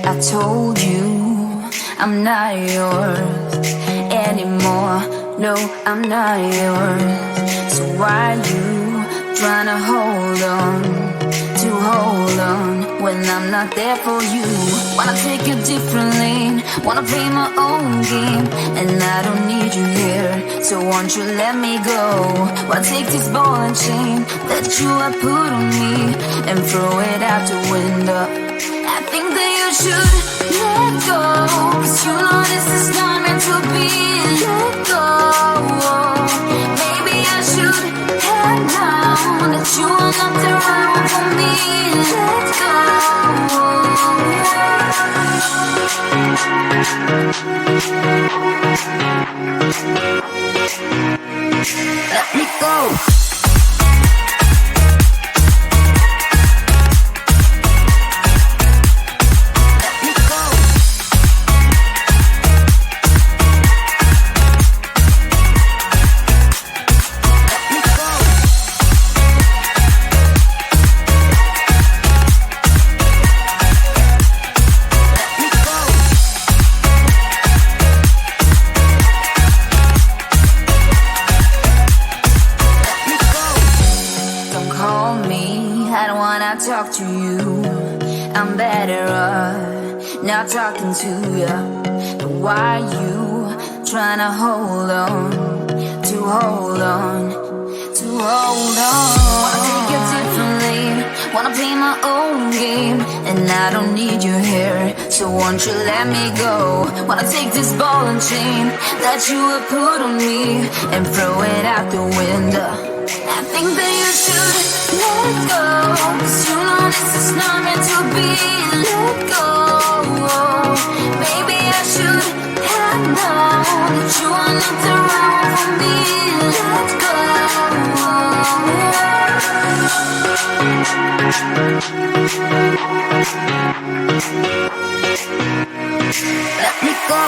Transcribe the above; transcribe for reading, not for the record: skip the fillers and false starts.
I told you I'm not yours anymore. No, I'm not yours. So why you trying to hold on when I'm not there for you? Wanna take a different lane, wanna play my own game, and I don't need you here, so won't you let me go? Wanna take this ball and chain that you have put on me and throw it out the window. I think that you should let go, 'cause you know this is not meant to be. Let go. Maybe I should have known that you are not the right one for me. Let go. Let me go. Talk to you, I'm better off not talking to you. But why you trying to hold on? Wanna take a different lane, wanna play my own game, and I don't need you here, so won't you let me go? Wanna take this ball and chain that you have put on me and throw it out the window. I think that you should let go, 'cause you know this is not meant to be. Let go. Maybe I should have known that you are not the right one for me. Let go. Let me go.